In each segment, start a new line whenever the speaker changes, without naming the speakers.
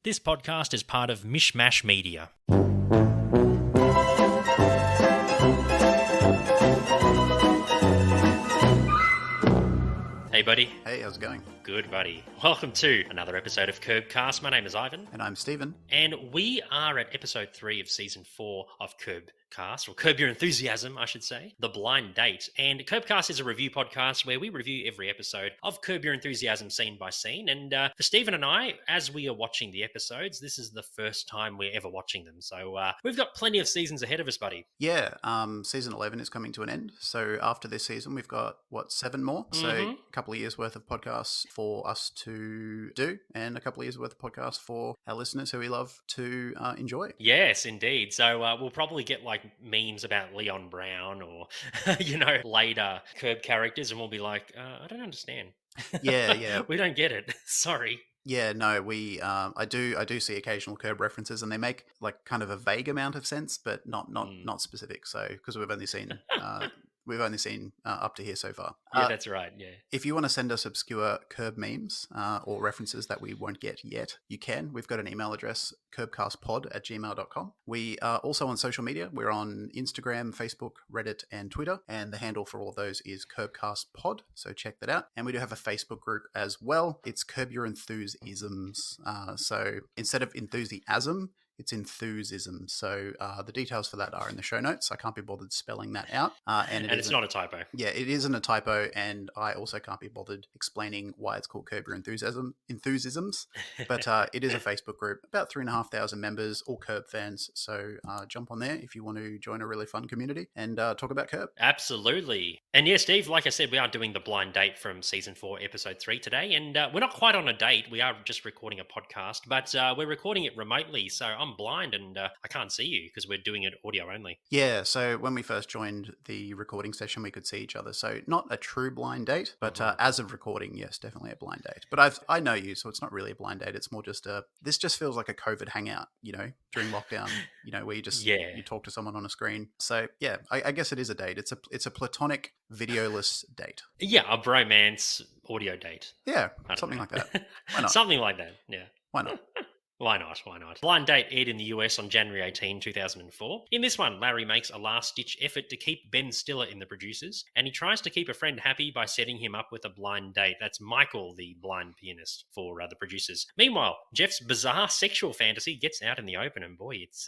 This podcast is part of Mishmash Media. Hey, buddy.
Hey, how's it going?
Good, buddy. Welcome to another episode of Curbcast. My name is Ivan.
And I'm Stephen.
And we are at episode 3 of season 4 of Curbcast, or Curb Your Enthusiasm, I should say, The Blind Date. And Curbcast is a review podcast where we review every episode of Curb Your Enthusiasm scene by scene. And for Stephen and I, as we are watching the episodes, this is the first time we're ever watching them. So we've got plenty of seasons ahead of us, buddy.
Yeah, season 11 is coming to an end. So after this season, we've got, 7 more? So a couple of years worth of podcasts for us to do, and a couple of years worth of podcasts for our listeners who we love to enjoy.
Yes, indeed. So we'll probably get like memes about Leon Brown or, later Curb characters, and we'll be like, I don't understand.
Yeah.
We don't get it. Sorry.
Yeah, no, I do see occasional Curb references, and they make like kind of a vague amount of sense, but not specific. So because we've only seen up to here so far.
Yeah, that's right. Yeah.
If you want to send us obscure Curb memes or references that we won't get yet, you can. We've got an email address, curbcastpod@gmail.com. We are also on social media. We're on Instagram, Facebook, Reddit, and Twitter. And the handle for all of those is curbcastpod. So check that out. And we do have a Facebook group as well. It's Curb Your Enthusiasms. So instead of enthusiasm, it's enthusiasm. So the details for that are in the show notes. I can't be bothered spelling that out.
And it's not a typo.
Yeah, it isn't a typo. And I also can't be bothered explaining why it's called Curb Your Enthusiasms. But it is a Facebook group, about 3,500 members, all Curb fans. So jump on there if you want to join a really fun community and talk about Curb.
Absolutely. And yeah, Steve, like I said, we are doing The Blind Date from season 4, episode 3 today. And we're not quite on a date. We are just recording a podcast, but we're recording it remotely. So I'm blind and I can't see you because we're doing it audio only.
Yeah, so when we first joined the recording session, we could see each other. So not a true blind date, but as of recording, yes, definitely a blind date. But I know you, so it's not really a blind date. It's more just this just feels like a COVID hangout, during lockdown, where you just you talk to someone on a screen. So yeah, I guess it is a date. It's a platonic videoless date.
Yeah, a bromance audio date.
Yeah, something like that. Why not?
Something like that, yeah.
Why not?
Why not? Blind Date aired in the US on January 18, 2004. In this one, Larry makes a last-ditch effort to keep Ben Stiller in The Producers, and he tries to keep a friend happy by setting him up with a blind date. That's Michael, the blind pianist, for The Producers. Meanwhile, Jeff's bizarre sexual fantasy gets out in the open, and boy, it's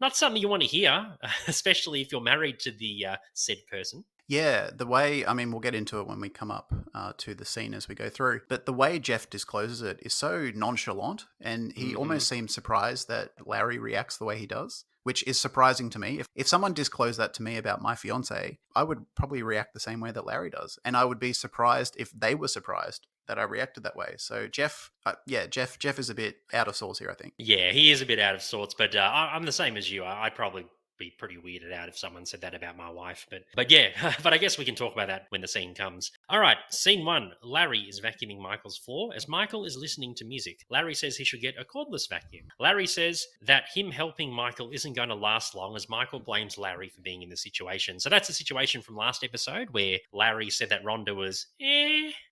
not something you want to hear, especially if you're married to the said person.
Yeah, we'll get into it when we come up to the scene as we go through, but the way Jeff discloses it is so nonchalant, and he almost seems surprised that Larry reacts the way he does, which is surprising to me. If someone disclosed that to me about my fiance, I would probably react the same way that Larry does, and I would be surprised if they were surprised that I reacted that way. So Jeff is a bit out of sorts here, I think.
Yeah, he is a bit out of sorts, but I'm the same as you. I'd probably be pretty weirded out if someone said that about my wife, but yeah, but I guess we can talk about that when the scene comes. All right, scene 1. Larry is vacuuming Michael's floor as Michael is listening to music. Larry says he should get a cordless vacuum. Larry says that him helping Michael isn't going to last long as Michael blames Larry for being in the situation. So that's the situation from last episode where Larry said that Rhonda was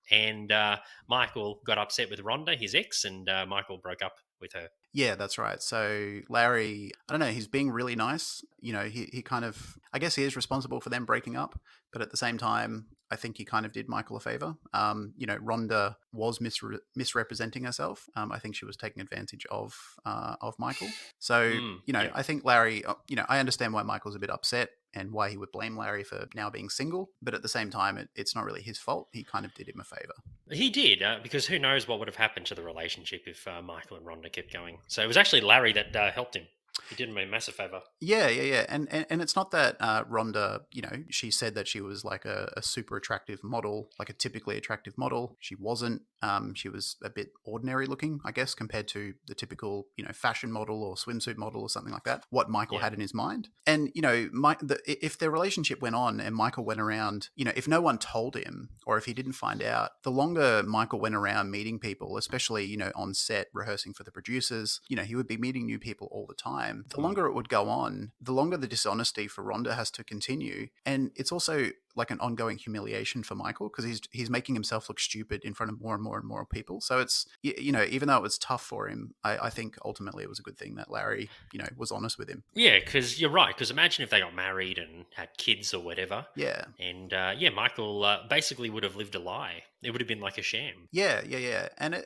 and Michael got upset with Rhonda, his ex, and Michael broke up with her.
Yeah, that's right. So Larry, I don't know, he's being really nice. He kind of, I guess he is responsible for them breaking up, but at the same time, I think he kind of did Michael a favor. Rhonda was misrepresenting herself. I think she was taking advantage of Michael. So, I think Larry, I understand why Michael's a bit upset and why he would blame Larry for now being single. But at the same time, it's not really his fault. He kind of did him a favor.
He did, because who knows what would have happened to the relationship if Michael and Rhonda kept going. So it was actually Larry that helped him. He did him a massive favor.
Yeah. And it's not that Rhonda, she said that she was like a super attractive model, like a typically attractive model. She wasn't. She was a bit ordinary looking, I guess, compared to the typical, fashion model or swimsuit model or something like that, what Michael had in his mind. And, if their relationship went on and Michael went around, if no one told him or if he didn't find out, the longer Michael went around meeting people, especially, on set rehearsing for The Producers, he would be meeting new people all the time. time, the longer it would go on, the longer the dishonesty for Rhonda has to continue. And it's also like an ongoing humiliation for Michael because he's making himself look stupid in front of more and more and more people. So it's, you know, even though it was tough for him, I think ultimately it was a good thing that Larry, you know, was honest with him.
Yeah, because you're right. Because imagine if they got married and had kids or whatever.
Yeah.
And Michael basically would have lived a lie. It would have been like a sham.
Yeah. And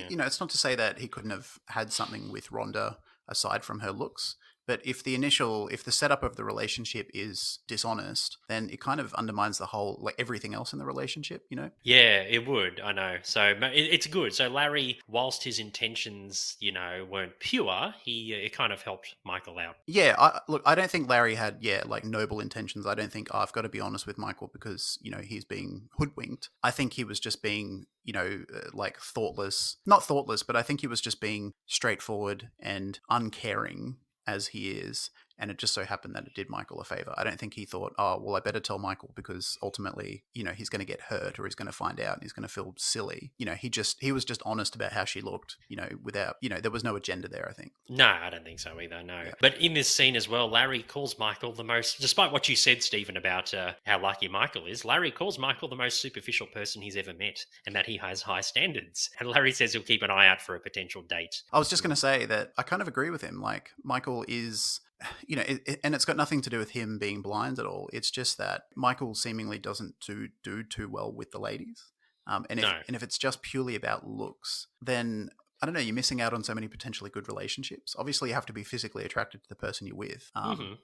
you know, it's not to say that he couldn't have had something with Rhonda aside from her looks. But if the setup of the relationship is dishonest, then it kind of undermines the whole, like everything else in the relationship, you know?
Yeah, it would. I know. So it's good. So Larry, whilst his intentions, you know, weren't pure, it kind of helped Michael out.
Yeah, I don't think Larry had, like noble intentions. I don't think, I've got to be honest with Michael because, you know, he's being hoodwinked. I think he was just being, you know, like not thoughtless, but I think he was just being straightforward and uncaring as he is, and it just so happened that it did Michael a favor. I don't think he thought, oh, well, I better tell Michael because ultimately, you know, he's going to get hurt or he's going to find out and he's going to feel silly. You know, he was just honest about how she looked, you know, without, you know, there was no agenda there, I think.
No, I don't think so either, no. Yeah. But in this scene as well, Larry calls Michael the most, despite what you said, Stephen, about how lucky Michael is, Larry calls Michael the most superficial person he's ever met and that he has high standards. And Larry says he'll keep an eye out for a potential date.
I was just going to say that I kind of agree with him. Like, Michael is, you know, and it's got nothing to do with him being blind at all. It's just that Michael seemingly doesn't do too well with the ladies. And if it's just purely about looks, then I don't know, you're missing out on so many potentially good relationships. Obviously, you have to be physically attracted to the person you're with.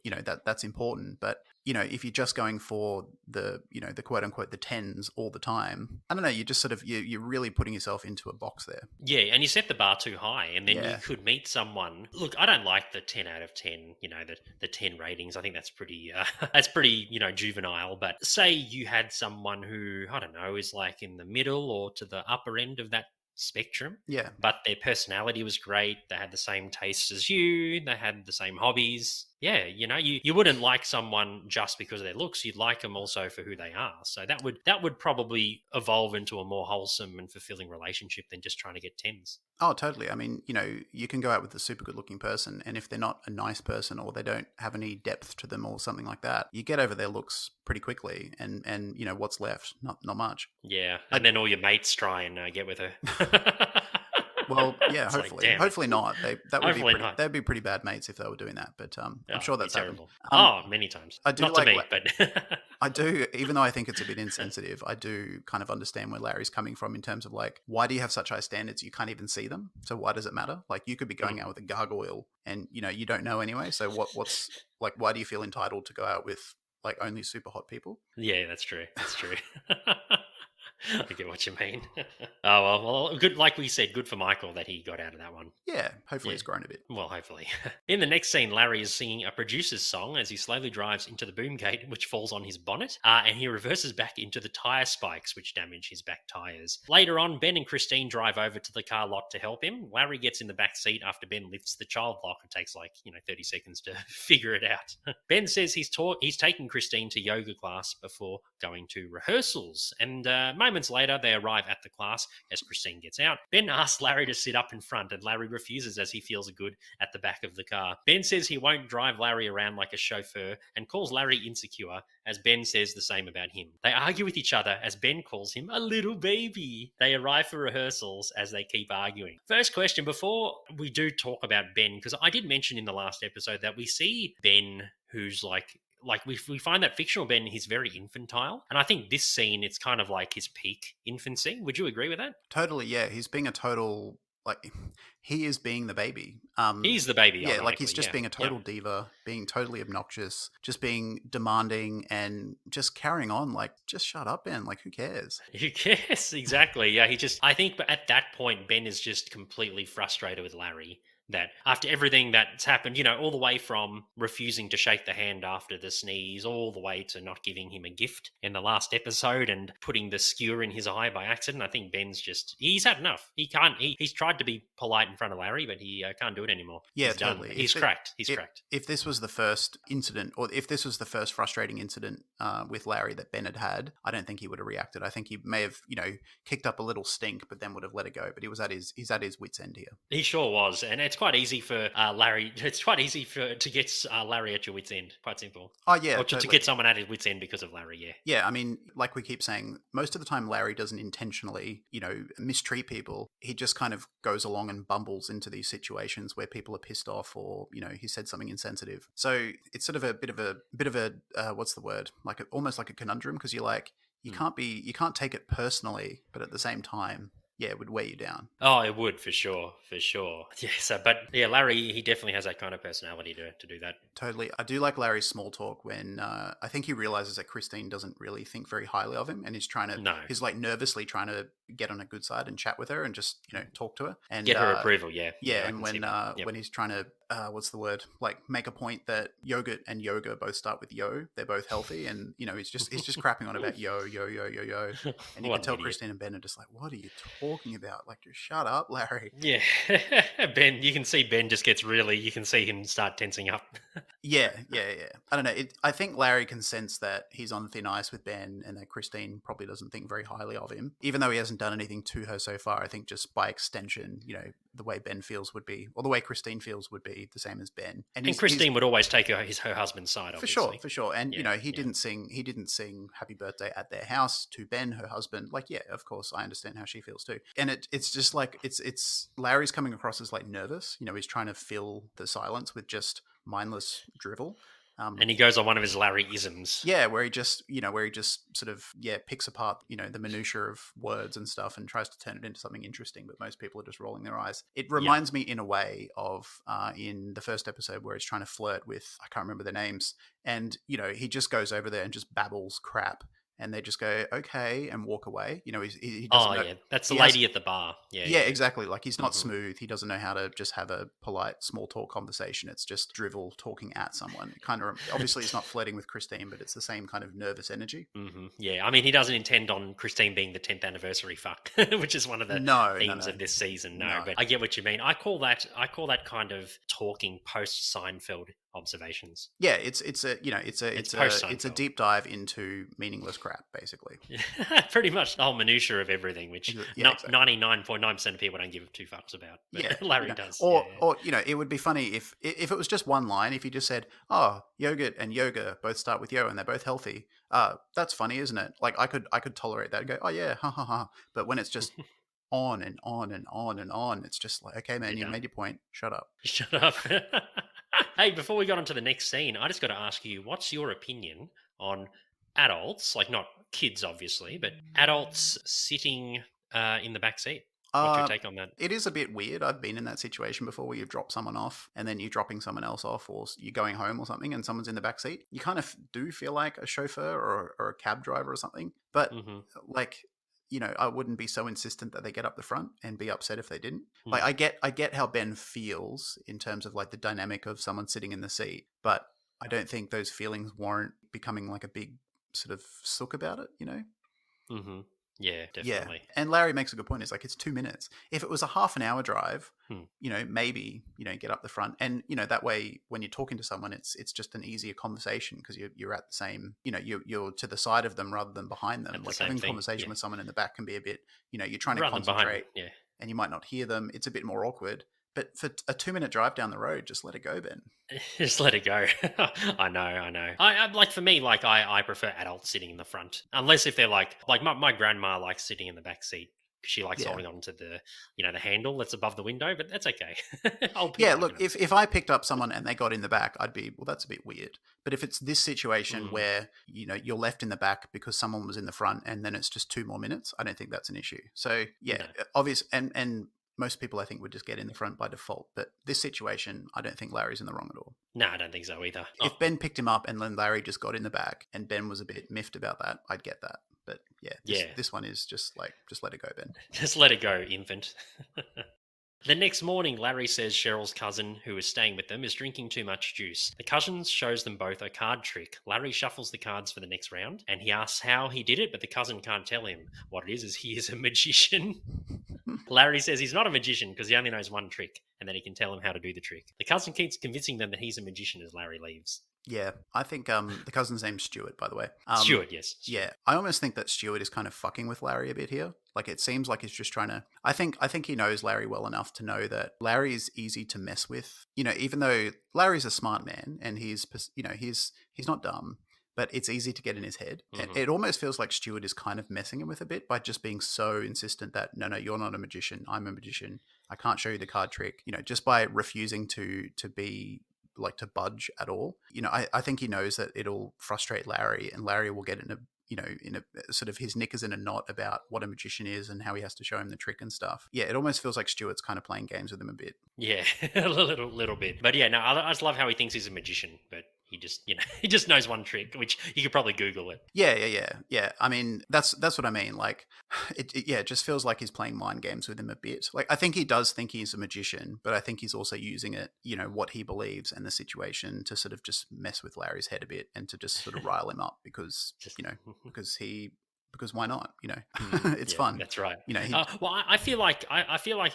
You know, that's important. But, you know, if you're just going for the, you know, the quote unquote, the tens all the time, I don't know, you just sort of, you're really putting yourself into a box there.
Yeah, and you set the bar too high and then you could meet someone. Look, I don't like the 10 out of 10, you know, the 10 ratings. I think that's pretty, you know, juvenile. But say you had someone who, I don't know, is like in the middle or to the upper end of that spectrum.
Yeah.
But their personality was great. They had the same tastes as you. They had the same hobbies. Yeah, you know, you wouldn't like someone just because of their looks. You'd like them also for who they are. So that would probably evolve into a more wholesome and fulfilling relationship than just trying to get tens.
Oh, totally. I mean, you know, you can go out with a super good looking person, and if they're not a nice person or they don't have any depth to them or something like that, you get over their looks pretty quickly. And you know, what's left? Not much.
Yeah. And then all your mates try and get with her.
Well, yeah, hopefully.
Like,
hopefully not. They'd be pretty bad mates if they were doing that. But I'm sure that's terrible.
Many times.
I do
not
like
to me, but
I do, even though I think it's a bit insensitive, I do kind of understand where Larry's coming from in terms of like, why do you have such high standards? You can't even see them. So why does it matter? Like, you could be going out with a gargoyle and, you know, you don't know anyway. So what's like, why do you feel entitled to go out with like only super hot people?
Yeah, that's true. That's true. I get what you mean. Well, good. Like we said, good for Michael that he got out of that one.
Yeah, hopefully he's grown a bit.
Well, hopefully. In the next scene, Larry is singing a producer's song as he slowly drives into the boom gate, which falls on his bonnet, and he reverses back into the tyre spikes, which damage his back tyres. Later on, Ben and Christine drive over to the car lot to help him. Larry gets in the back seat after Ben lifts the child lock. It takes 30 seconds to figure it out. Ben says he's taking Christine to yoga class before going to rehearsals, and moments later, they arrive at the class as Christine gets out. Ben asks Larry to sit up in front, and Larry refuses as he feels good at the back of the car. Ben says he won't drive Larry around like a chauffeur and calls Larry insecure, as Ben says the same about him. They argue with each other as Ben calls him a little baby. They arrive for rehearsals as they keep arguing. First question, before we do talk about Ben, because I did mention in the last episode that we see Ben who's like we find that fictional Ben, he's very infantile. And I think this scene, it's kind of like his peak infancy. Would you agree with that?
Totally, yeah. He's being a total, like, he is being the baby.
He's the baby,
yeah, like he's just being a total diva, being totally obnoxious, just being demanding and just carrying on. Like, just shut up, Ben. Like, who cares?
Who cares? Exactly. Yeah, I think at that point, Ben is just completely frustrated with Larry. That after everything that's happened, you know, all the way from refusing to shake the hand after the sneeze, all the way to not giving him a gift in the last episode and putting the skewer in his eye by accident, I think Ben's he's had enough. He's tried to be polite in front of Larry, but he can't do do it anymore.
Yeah,
He's done.
totally.
He's cracked. He's cracked.
If this was the first incident, or if this was the first frustrating incident with Larry that Ben had, I don't think he would have reacted. I think he may have, kicked up a little stink, but then would have let it go. But he's at his wit's end here.
He sure was, and it's quite easy for Larry. It's quite easy to get Larry at your wit's end. Quite simple.
Oh yeah,
or
totally.
to get someone at his wit's end because of Larry. Yeah.
Yeah, I mean, like we keep saying, most of the time Larry doesn't intentionally, mistreat people. He just kind of goes along and bumbles into these situations where people are pissed off, or he said something insensitive. So it's sort of a bit of a what's the word? Like almost like a conundrum, because you're like, you can't take it personally, but at the same time, yeah, it would weigh you down.
Oh, it would for sure. Yeah. So, but yeah, Larry, he definitely has that kind of personality to do that.
Totally. I do like Larry's small talk when I think he realizes that Christine doesn't really think very highly of him, and he's like nervously trying to get on a good side and chat with her and just talk to her and
get her approval. Yeah.
Yeah, and when he's trying to what's the word, like make a point that yogurt and yoga both start with yo, they're both healthy, and he's just crapping on about yo, and you can tell Christine and Ben are just like, what are you talking about? Like, just shut up, Larry.
Yeah. Ben, you can see Ben just gets you can see him start tensing up.
Yeah. I don't know. I think Larry can sense that he's on thin ice with Ben, and that Christine probably doesn't think very highly of him, even though he hasn't done anything to her so far. I think just by extension, the way Ben feels would be, or the way Christine feels would be the same as Ben.
And Christine would always take her husband's side, obviously.
For sure. And he didn't sing Happy Birthday at their house to Ben, her husband. Like, yeah, of course, I understand how she feels too. And it's just like it's Larry's coming across as like nervous. He's trying to fill the silence with just mindless drivel.
And he goes on one of his Larry-isms.
Yeah, where he just sort of picks apart the minutiae of words and stuff and tries to turn it into something interesting. But most people are just rolling their eyes. It reminds me in a way of in the first episode where he's trying to flirt with, I can't remember their names, and he just goes over there and just babbles crap. And they just go, okay, and walk away. He doesn't know.
Yeah, that's the lady at the bar.
Yeah, exactly. Like, he's not smooth. He doesn't know how to just have a polite small talk conversation. It's just drivel talking at someone. Kind of, obviously, he's not flirting with Christine, but it's the same kind of nervous energy.
Mm-hmm. Yeah, I mean, he doesn't intend on Christine being the 10th anniversary fuck, which is one of the themes of this season. No, but I get what you mean. I call that kind of talking post Seinfeld observations.
Yeah, it's a deep dive into meaningless crap, basically.
Pretty much the whole minutiae of everything, which 99.9% of people don't give two fucks about. But Larry does.
Or it would be funny if it was just one line. If you just said, "Oh, yogurt and yoga both start with yo, and they're both healthy." That's funny, isn't it? Like, I could tolerate that and go, "Oh yeah, ha ha ha." But when it's just on and on and on and on, it's just like, okay, man, you made your point. Shut up.
Shut up. Hey, before we got onto the next scene, I just got to ask you, what's your opinion on adults, like not kids, obviously, but adults sitting in the back seat? What's your take on that?
It is a bit weird. I've been in that situation before where you've dropped someone off and then you're dropping someone else off, or you're going home or something and someone's in the back seat. You kind of do feel like a chauffeur or a cab driver or something. But I wouldn't be so insistent that they get up the front and be upset if they didn't. Like, I get how Ben feels in terms of like the dynamic of someone sitting in the seat, but I don't think those feelings warrant becoming like a big sort of sook about it,
Mm-hmm. Yeah, definitely.
Yeah. And Larry makes a good point. It's like, it's 2 minutes. If it was a half an hour drive, maybe, get up the front. And, that way when you're talking to someone, it's just an easier conversation because you're at the same, you're to the side of them rather than behind them. Like, having a conversation with someone in the back can be a bit, you're trying to concentrate and you might not hear them. It's a bit more awkward. But for a 2-minute drive down the road, just let it go, Ben.
Just let it go. I know. I like, for me, like, I prefer adults sitting in the front, unless if they're like my grandma likes sitting in the back seat because she likes holding on to the the handle that's above the window. But that's okay.
Look, if I picked up someone and they got in the back, I'd be, well, that's a bit weird. But if it's this situation where you're left in the back because someone was in the front and then it's just 2 more minutes, I don't think that's an issue. So obvious and most people, I think, would just get in the front by default. But this situation, I don't think Larry's in the wrong at all.
No, I don't think so either.
If Ben picked him up and then Larry just got in the back and Ben was a bit miffed about that, I'd get that. But this one is just like, just let it go, Ben.
Just let it go, infant. The next morning, Larry says Cheryl's cousin, who is staying with them, is drinking too much juice. The cousin shows them both a card trick. Larry shuffles the cards for the next round, and he asks how he did it, but the cousin can't tell him. What it is he is a magician. Larry says he's not a magician because he only knows one trick, and and then he can tell him how to do the trick. The cousin keeps convincing them that he's a magician as Larry leaves.
Yeah, I think the cousin's name's Stuart, by the way.
Stuart, yes. Stuart.
Yeah, I almost think that Stuart is kind of fucking with Larry a bit here. Like, it seems like he's just trying to. I think he knows Larry well enough to know that Larry is easy to mess with. You know, even though Larry's a smart man and he's not dumb, but it's easy to get in his head.
Mhm.
It almost feels like Stuart is kind of messing him with a bit by just being so insistent that no, you're not a magician. I'm a magician. I can't show you the card trick. You know, just by refusing to be like to budge at all. You know, I think he knows that it'll frustrate Larry, and Larry will get in a sort of his knickers in a knot about what a magician is and how he has to show him the trick and stuff. Yeah, it almost feels like Stuart's kind of playing games with him a bit.
Yeah, a little bit. But yeah, no, I just love how he thinks he's a magician, but he just, he just knows one trick, which you could probably Google it.
Yeah. I mean, that's what I mean. Like, it just feels like he's playing mind games with him a bit. Like, I think he does think he's a magician, but I think he's also using it, what he believes and the situation to sort of just mess with Larry's head a bit and to just sort of rile him up because why not? It's fun.
That's right.
He,
well, I feel like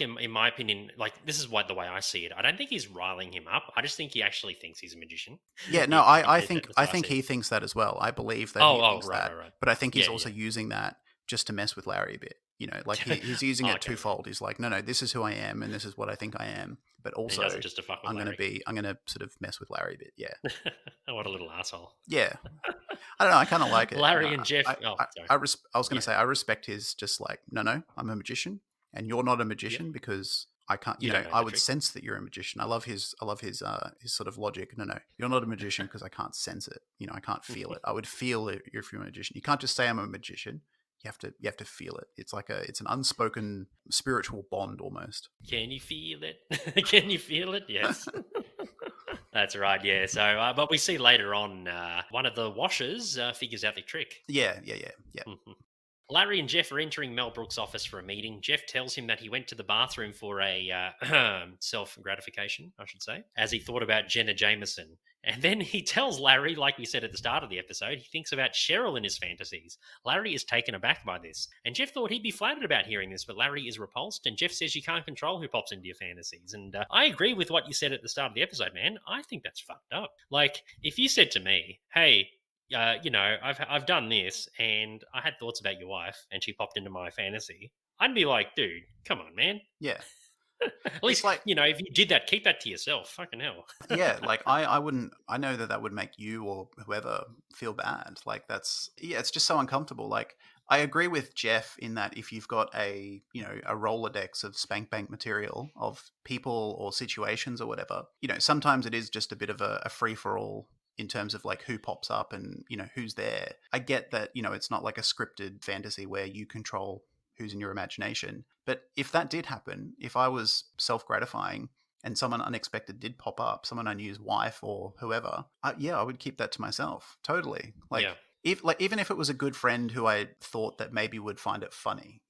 in my opinion, like, this is the way I see it. I don't think he's riling him up. I just think he actually thinks he's a magician.
Yeah, no, I think he thinks that as well. I believe that he thinks that,
right.
But I think he's also using that just to mess with Larry a bit. Like he's using it twofold. He's like, no, this is who I am, and this is what I think I am. But also,
just to fuck with
I'm going to sort of mess with Larry a bit. Yeah.
What a little asshole.
Yeah. I don't know. I kind of like it.
Larry and Jeff.
I was going to say, I respect his just like, no, I'm a magician, and you're not a magician because I can't. I would sense that you're a magician. I love his sort of logic. No, you're not a magician because I can't sense it. I can't feel it. I would feel it if you're a magician. You can't just say I'm a magician. You have to feel it. It's like it's an unspoken spiritual bond almost.
Can you feel it? Can you feel it? Yes. That's right, yeah. So, but we see later on, one of the washers figures out the trick.
Yeah.
Mm-hmm. Larry and Jeff are entering Mel Brooks' office for a meeting. Jeff tells him that he went to the bathroom for a self-gratification, I should say, as he thought about Jenna Jameson. And then he tells Larry, like we said at the start of the episode, he thinks about Cheryl in his fantasies. Larry is taken aback by this. And Jeff thought he'd be flattered about hearing this, but Larry is repulsed. And Jeff says you can't control who pops into your fantasies. And I agree with what you said at the start of the episode, man. I think that's fucked up. Like, if you said to me, hey, I've done this and I had thoughts about your wife and she popped into my fantasy, I'd be like, dude, come on, man.
Yeah.
At least, like, if you did that, keep that to yourself. Fucking hell.
Yeah, like I wouldn't. I know that would make you or whoever feel bad. Like it's just so uncomfortable. Like I agree with Jeff in that if you've got a Rolodex of spank bank material of people or situations or whatever, sometimes it is just a bit of a free for all in terms of like who pops up and who's there. I get that it's not like a scripted fantasy where you control who's in your imagination. But if that did happen, if I was self-gratifying and someone unexpected did pop up, someone I knew's wife or whoever, I would keep that to myself. Totally. Like, even if it was a good friend who I thought that maybe would find it funny,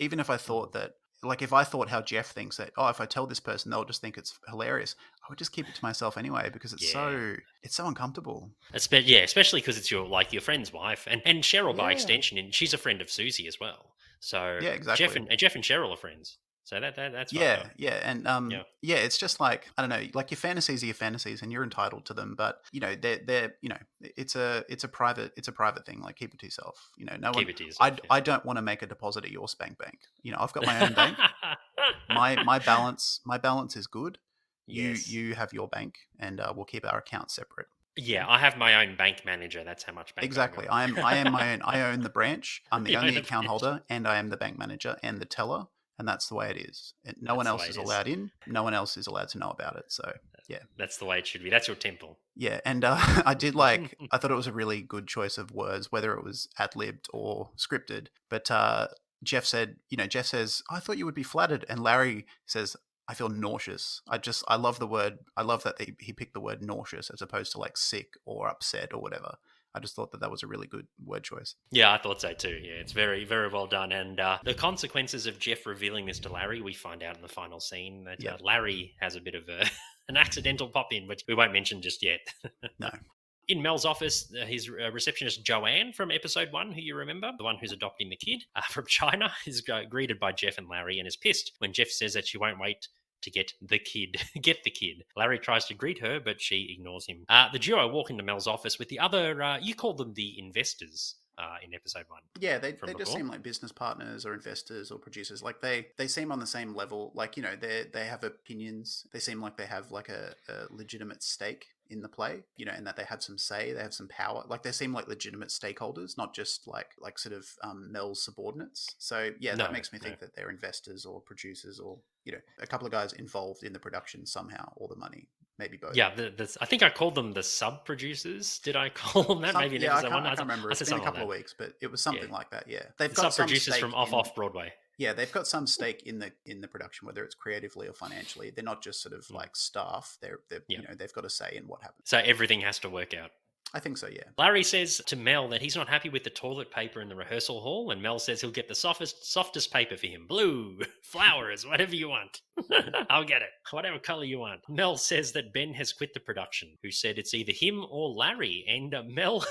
even if I thought that, like, if I thought how Jeff thinks that, if I tell this person, they'll just think it's hilarious, I would just keep it to myself anyway because it's so uncomfortable.
Especially because it's your friend's wife and Cheryl by extension, and she's a friend of Susie as well. So
yeah, exactly.
Jeff and Cheryl are friends. So that's
and it's just like, I don't know, like, your fantasies are your fantasies and you're entitled to them, but they're it's a private thing. Like, keep it to yourself.
Keep it to yourself.
I don't want to make a deposit at your spank bank. I've got my own bank. my balance is good.
Yes.
You have your bank, and we'll keep our accounts separate.
Yeah, I have my own bank manager. That's how much bank.
Exactly. I am my own. I own the branch. I'm the only account holder, and I am the bank manager and the teller. And that's the way it is. No one else is allowed in. No one else is allowed to know about it. So, yeah.
That's the way it should be. That's your temple.
Yeah. And I did I thought it was a really good choice of words, whether it was ad-libbed or scripted. But Jeff says, I thought you would be flattered. And Larry says, I feel nauseous. I love the word. I love that he picked the word nauseous as opposed to like sick or upset or whatever. I just thought that was a really good word choice.
Yeah, I thought so too. Yeah, it's very, very well done. And the consequences of Jeff revealing this to Larry, we find out in the final scene that Larry has a bit of an accidental pop-in, which we won't mention just yet.
No.
In Mel's office, his receptionist Joanne from episode 1, who you remember, the one who's adopting the kid from China, is greeted by Jeff and Larry and is pissed when Jeff says that she won't wait to get the kid. Get the kid. Larry tries to greet her, but she ignores him. The duo walk into Mel's office with the other, you call them the investors. In episode 1.
Yeah, they
from
just
before.
seem like business partners or investors or producers. Like they seem on the same level. Like, you know, they have opinions. They seem like they have like a legitimate stake in the play, you know, and that they have some say, they have some power. Like they seem like legitimate stakeholders, not just like sort of Mel's subordinates. So yeah, that
No,
makes me
no.
think that they're investors or producers or, you know, a couple of guys involved in the production somehow, or the money. Maybe both.
Yeah, I think I called them the sub-producers. Did I call them that? Maybe in
Yeah,
episode 1?
I can't remember.
I
It's
said
been a
something like
couple of
that.
weeks, but it was
Yeah.
something like that. Yeah, they've
The
got some
sub-producers
stake
from
in.
off Broadway.
Yeah, they've got some stake in the production, whether it's creatively or financially. They're not just sort of like staff. They're
Yeah.
you know, they've got a say in what happens.
So everything has to work out.
I think so. Yeah.
Larry says to Mel that he's not happy with the toilet paper in the rehearsal hall, and Mel says he'll get the softest paper for him. Blue, flowers, whatever you want. I'll get it. Whatever color you want. Mel says that Ben has quit the production, who said it's either him or Larry, and Mel...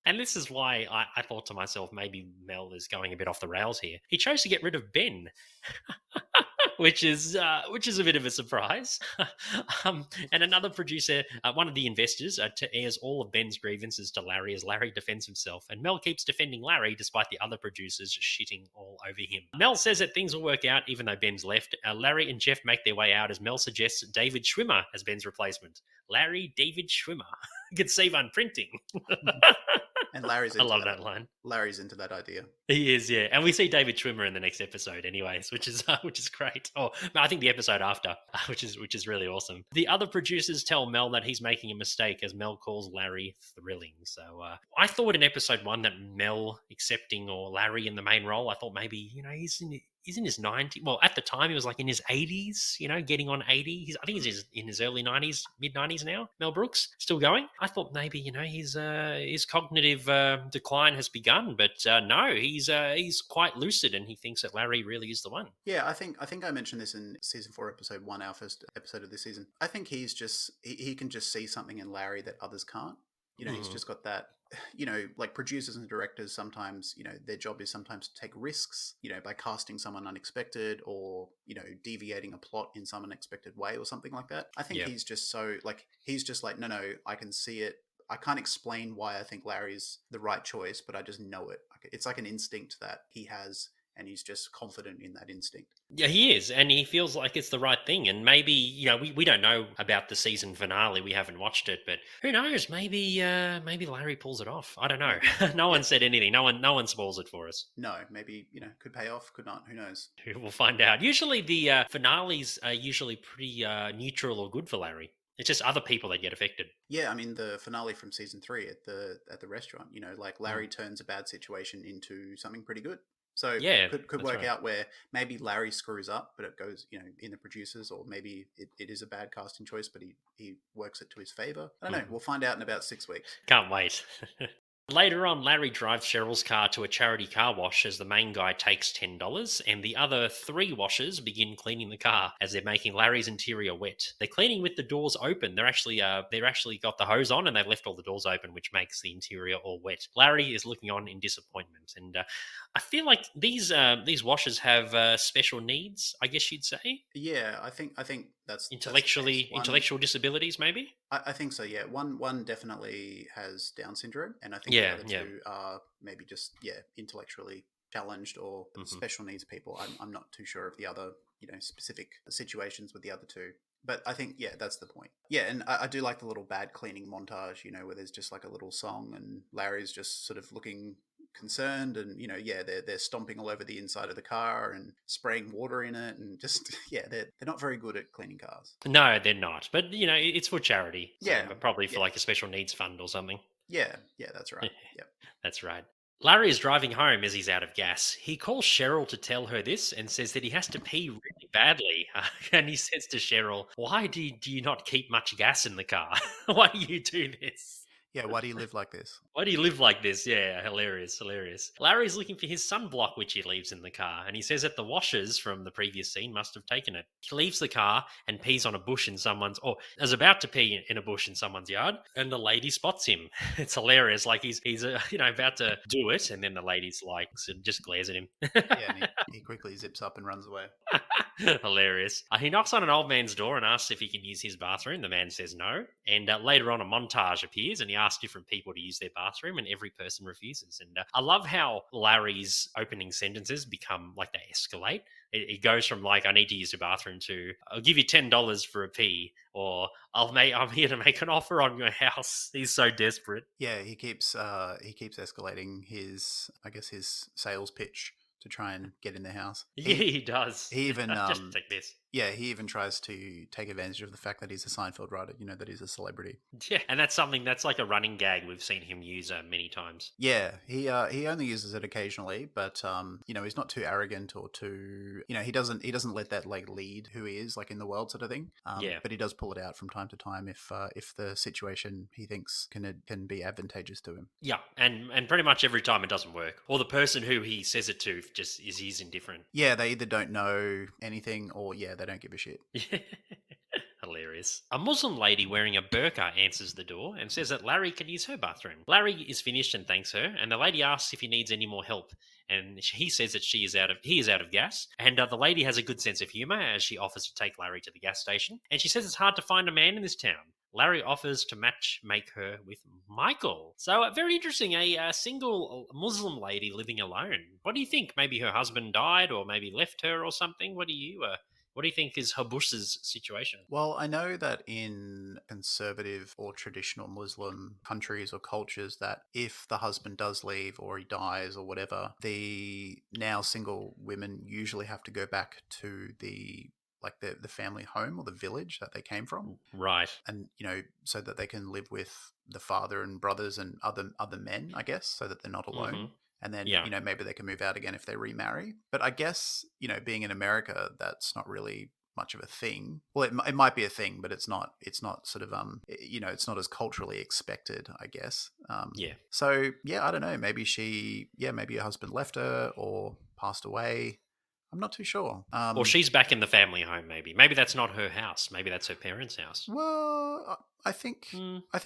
And this is why I thought to myself, maybe Mel is going a bit off the rails here. He chose to get rid of Ben, which is a bit of a surprise. And another producer, one of the investors, airs all of Ben's grievances to Larry as Larry defends himself. And Mel keeps defending Larry despite the other producers shitting all over him. Mel says that things will work out even though Ben's left. Larry and Jeff make their way out as Mel suggests David Schwimmer as Ben's replacement. Larry David Schwimmer. Could save on printing.
And Larry's
I
into
love that line.
Larry's into that idea.
He is, yeah, and we see David Schwimmer in the next episode, anyways, which is great. Oh, no, I think the episode after, which is really awesome. The other producers tell Mel that he's making a mistake, as Mel calls Larry thrilling. So I thought in episode 1 that Mel accepting or Larry in the main role, I thought maybe he's in his 90s. Well, at the time he was like in his 80s, getting on 80. I think he's in his early 90s, mid 90s now. Mel Brooks still going. I thought maybe his cognitive decline has begun, but no, he's quite lucid and he thinks that Larry really is the one.
Yeah, I think I mentioned this in season 4, episode 1, our first episode of this season. I think he's just he can just see something in Larry that others can't. He's just got that. Like producers and directors sometimes, their job is sometimes to take risks, by casting someone unexpected or, deviating a plot in some unexpected way or something like that. I think he's just like, no, I can see it. I can't explain why I think Larry's the right choice, but I just know it. It's like an instinct that he has, and he's just confident in that instinct.
Yeah, he is, and he feels like it's the right thing. And maybe, we don't know about the season finale. We haven't watched it, but who knows? Maybe Larry pulls it off. I don't know. No one said anything. No one spoils it for us.
No, maybe, could pay off, could not. Who knows?
We'll find out. Usually the finales are usually pretty neutral or good for Larry. It's just other people that get affected.
Yeah, I mean the finale from season 3 at the restaurant, like Larry turns a bad situation into something pretty good. So
yeah,
could work out where maybe Larry screws up, but it goes, in the producers, or maybe it is a bad casting choice, but he works it to his favor. I don't know. We'll find out in about 6 weeks.
Can't wait. Later on, Larry drives Cheryl's car to a charity car wash as the main guy takes $10, and the other 3 washers begin cleaning the car as they're making Larry's interior wet. They're cleaning with the doors open. They're actually got the hose on and they've left all the doors open, which makes the interior all wet. Larry is looking on in disappointment, and I feel like these washers have special needs, I guess you'd say.
Yeah, I think that's
intellectual disabilities, maybe.
I think so. Yeah, one definitely has Down syndrome, and I think the other 2 are maybe just intellectually challenged or special needs people. I'm not too sure of the other specific situations with the other 2. But I think, that's the point. Yeah, and I do like the little bad cleaning montage, where there's just like a little song and Larry's just sort of looking concerned and, they're stomping all over the inside of the car and spraying water in it and just, they're not very good at cleaning cars.
No, they're not. But, it's for charity. So probably for like a special needs fund or something.
Yeah, that's right. Yep.
That's right. Larry is driving home as he's out of gas. He calls Cheryl to tell her this and says that he has to pee really badly. And he says to Cheryl, why do you not keep much gas in the car? Why do you do this?
Yeah, why do you live like this?
Why do you live like this? Yeah, hilarious, hilarious. Larry's looking for his sunblock, which he leaves in the car, and he says that the washers from the previous scene must have taken it. He leaves the car and pees on a bush in someone's, or is about to pee in a bush in someone's yard, and the lady spots him. It's hilarious. Like he's about to do it, and then the lady's like, just glares at him.
Yeah, and he quickly zips up and runs away.
Hilarious. He knocks on an old man's door and asks if he can use his bathroom. The man says no. And later on, a montage appears and he asks different people to use their bathroom, and every person refuses. And I love how Larry's opening sentences become like they escalate. It goes from like, I need to use the bathroom to, I'll give you $10 for a pee, or I'm here to make an offer on your house. He's so desperate.
Yeah, he keeps escalating his, I guess, his sales pitch to try and get in the house.
Yeah, he does.
He even
Just take this.
Yeah, he even tries to take advantage of the fact that he's a Seinfeld writer, that he's a celebrity.
Yeah, and that's something that's like a running gag. We've seen him use many times.
Yeah, he only uses it occasionally, but he's not too arrogant or too, he doesn't let that like lead who he is like in the world sort of thing.
Yeah.
But he does pull it out from time to time if the situation he thinks can be advantageous to him.
Yeah, and pretty much every time it doesn't work, or the person who he says it to just is indifferent.
Yeah, they either don't know anything or they don't give a shit.
Hilarious. A Muslim lady wearing a burqa answers the door and says that Larry can use her bathroom. Larry is finished and thanks her, and the lady asks if he needs any more help. And he says that he is out of gas. And the lady has a good sense of humor as she offers to take Larry to the gas station. And she says it's hard to find a man in this town. Larry offers to make her with Michael. So very interesting. A single Muslim lady living alone. What do you think? Maybe her husband died, or maybe left her, or something. What do you think is Habus's situation?
Well, I know that in conservative or traditional Muslim countries or cultures, that if the husband does leave or he dies or whatever, the now single women usually have to go back to the family home or the village that they came from.
Right.
And, so that they can live with the father and brothers and other men, I guess, so that they're not alone.
Mm-hmm.
And then,
Yeah.
Maybe they can move out again if they remarry. But I guess, being in America, that's not really much of a thing. Well, it might be a thing, but it's not sort of, it's not as culturally expected, I guess.
Yeah.
So, yeah, I don't know. Maybe maybe her husband left her or passed away. I'm not too sure.
Or she's back in the family home, maybe. Maybe that's not her house. Maybe that's her parents' house.
Well, I think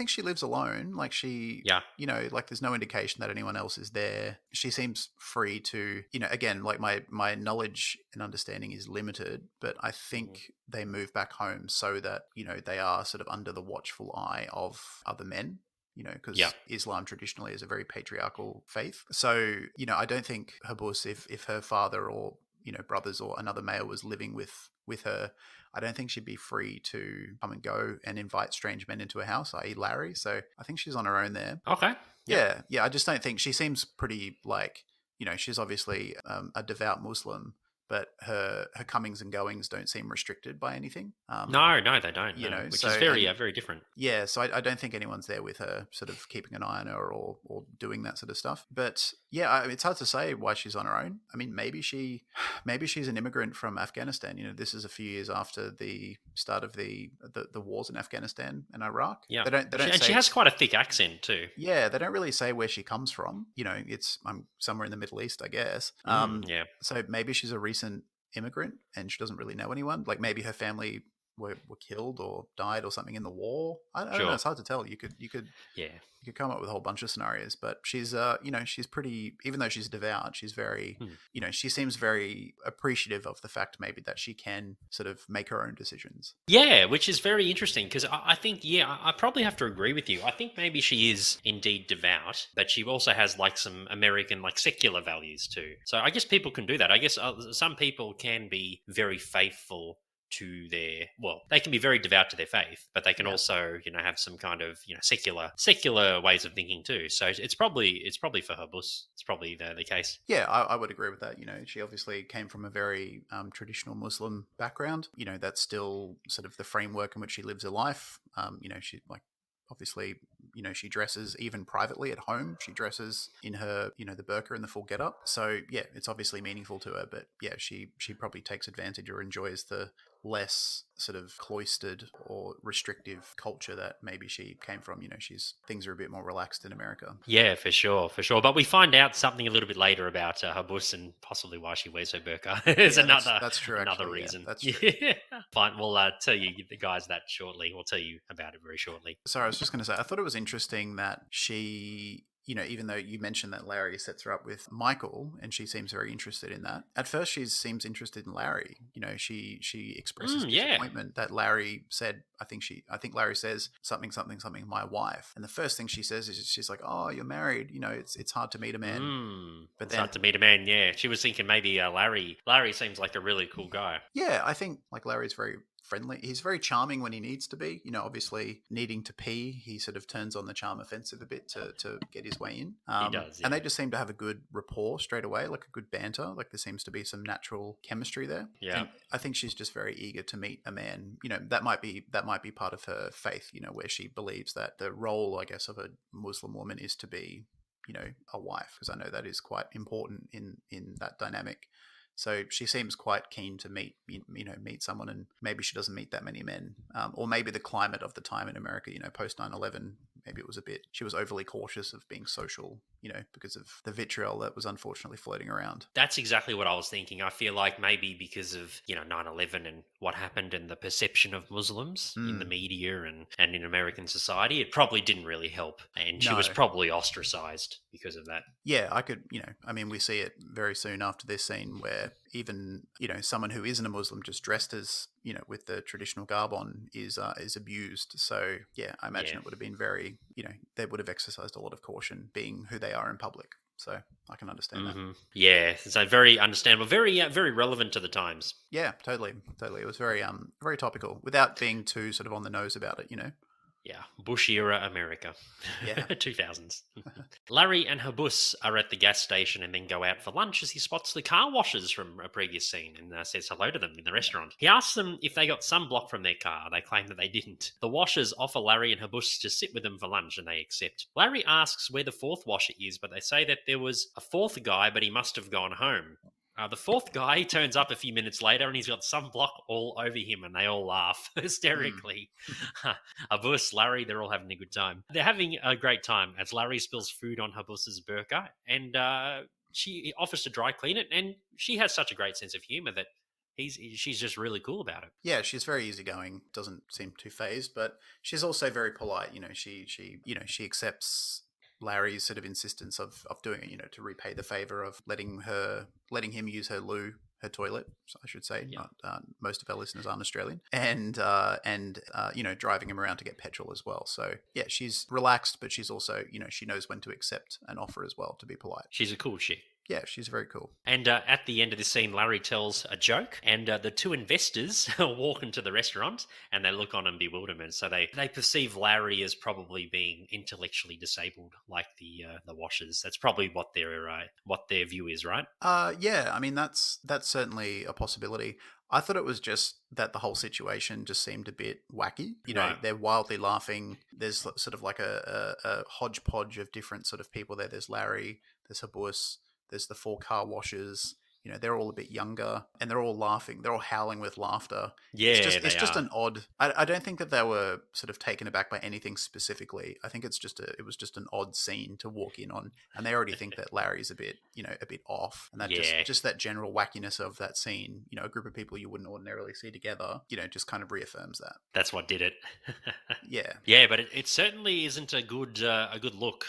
she lives alone. Like
Yeah.
Like there's no indication that anyone else is there. She seems free to, again, like my knowledge and understanding is limited, but I think they move back home so that, they are sort of under the watchful eye of other men. Because Islam traditionally is a very patriarchal faith. So, I don't think Habus, if her father or brothers or another male was living with her, I don't think she'd be free to come and go and invite strange men into her house, i.e. Larry. So I think she's on her own there.
Okay.
Yeah. I just don't think, she seems pretty like, she's obviously a devout Muslim, but her comings and goings don't seem restricted by anything.
No, they don't. Which is very different.
Yeah, so I don't think anyone's there with her, sort of keeping an eye on her or doing that sort of stuff. But yeah, it's hard to say why she's on her own. I mean, maybe she's an immigrant from Afghanistan. This is a few years after the start of the wars in Afghanistan and Iraq.
Yeah,
they don't
and
say,
she has quite a thick accent too.
Yeah, they don't really say where she comes from. It's somewhere in the Middle East, I guess.
Yeah.
So maybe she's a recent immigrant and she doesn't really know anyone. Like maybe her family were killed or died or something in the war. I don't know. It's hard to tell. You could come up with a whole bunch of scenarios, but she's she's pretty, even though she's devout, she's very she seems very appreciative of the fact maybe that she can sort of make her own decisions.
Yeah, which is very interesting because I think I probably have to agree with you. I think maybe she is indeed devout, but she also has like some American like secular values too. So I guess people can do that. I guess some people can be very faithful to they can be very devout to their faith, but they can also, have some kind of, secular ways of thinking too. So it's probably for Habus. It's probably the case.
Yeah, I would agree with that. she obviously came from a very traditional Muslim background. That's still sort of the framework in which she lives her life. She obviously, she dresses even privately at home. She dresses in her, the burqa and the full getup. So yeah, it's obviously meaningful to her. But yeah, she probably takes advantage or enjoys the less sort of cloistered or restrictive culture that maybe she came from. Things are a bit more relaxed in America.
Yeah, for sure, for sure. But we find out something a little bit later about her bus and possibly why she wears her burqa. There's
Yeah,
another
that's true.
another
Actually, yeah,
reason.
that's true.
Yeah, fine. We'll tell you the guys that shortly. We'll tell you about it very shortly.
Sorry, I was just going to say, I thought it was interesting that she, even though you mentioned that Larry sets her up with Michael and she seems very interested in that, at first she seems interested in Larry. She expresses
Yeah,
disappointment that Larry said, I think Larry says something, something, something, my wife. And the first thing she says is she's like, oh, you're married. It's hard to meet a man. But
it's
then,
hard to meet a man. Yeah, she was thinking maybe Larry. Larry seems like a really cool guy.
yeah, I think like Larry's very friendly. He's very charming when he needs to be. Obviously needing to pee, he sort of turns on the charm offensive a bit to get his way in.
He does, yeah.
And they just seem to have a good rapport straight away, like a good banter. Like there seems to be some natural chemistry there.
Yeah.
And I think she's just very eager to meet a man. That might be part of her faith. Where she believes that the role, I guess, of a Muslim woman is to be, a wife, because I know that is quite important in that dynamic. So she seems quite keen to meet someone, and maybe she doesn't meet that many men, or maybe the climate of the time in America, post 9/11, maybe it was she was overly cautious of being social, because of the vitriol that was unfortunately floating around.
That's exactly what I was thinking. I feel like maybe because of 9/11 and what happened and the perception of Muslims in the media and in American society, it probably didn't really help, and she was probably ostracized because of that.
Yeah, I could, we see it very soon after this scene where even, someone who isn't a Muslim just dressed as, with the traditional garb on is abused. So, yeah, I imagine it would have been very, they would have exercised a lot of caution being who they are in public. So I can understand that.
Yeah, so very understandable, very very relevant to the times.
Yeah, totally. It was very very topical without being too sort of on the nose about it,
Yeah, Bush era America.
Yeah.
2000s. Larry and her bus are at the gas station and then go out for lunch as he spots the car washers from a previous scene and says hello to them in the restaurant. He asks them if they got sunblock from their car. They claim that they didn't. The washers offer Larry and her bus to sit with them for lunch and they accept. Larry asks where the fourth washer is, but they say that there was a fourth guy, but he must have gone home. The fourth guy turns up a few minutes later and he's got sunblock all over him and they all laugh hysterically. Habus, Larry, they're all having a good time. They're having a great time as Larry spills food on Habus's burqa and she offers to dry clean it, and she has such a great sense of humor that she's just really cool about it.
Yeah, she's very easygoing, doesn't seem too phased, but she's also very polite. She accepts Larry's sort of insistence of doing it, to repay the favor of letting him use her loo, her toilet, I should say.
Yeah.
Not, most of our listeners aren't Australian, and driving him around to get petrol as well. So yeah, she's relaxed, but she's also, she knows when to accept an offer as well, to be polite.
She's a cool chick.
Yeah, she's very cool.
And at the end of the scene, Larry tells a joke, and the two investors walk into the restaurant, and they look on in bewilderment. So they perceive Larry as probably being intellectually disabled, like the washers. That's probably what their view is, right?
Yeah. I mean, that's certainly a possibility. I thought it was just that the whole situation just seemed a bit wacky.
Right.
They're wildly laughing. There's sort of like a hodgepodge of different sort of people there. There's Larry, there's Habus, there's the 4 car washers. They're all a bit younger and they're all laughing. They're all howling with laughter.
Yeah,
it's just an odd. I don't think that they were sort of taken aback by anything specifically. I think it was just an odd scene to walk in on, and they already think that Larry's a bit off, and that just that general wackiness of that scene. A group of people you wouldn't ordinarily see together. Just kind of reaffirms that.
That's what did it.
Yeah.
Yeah, but it certainly isn't a good look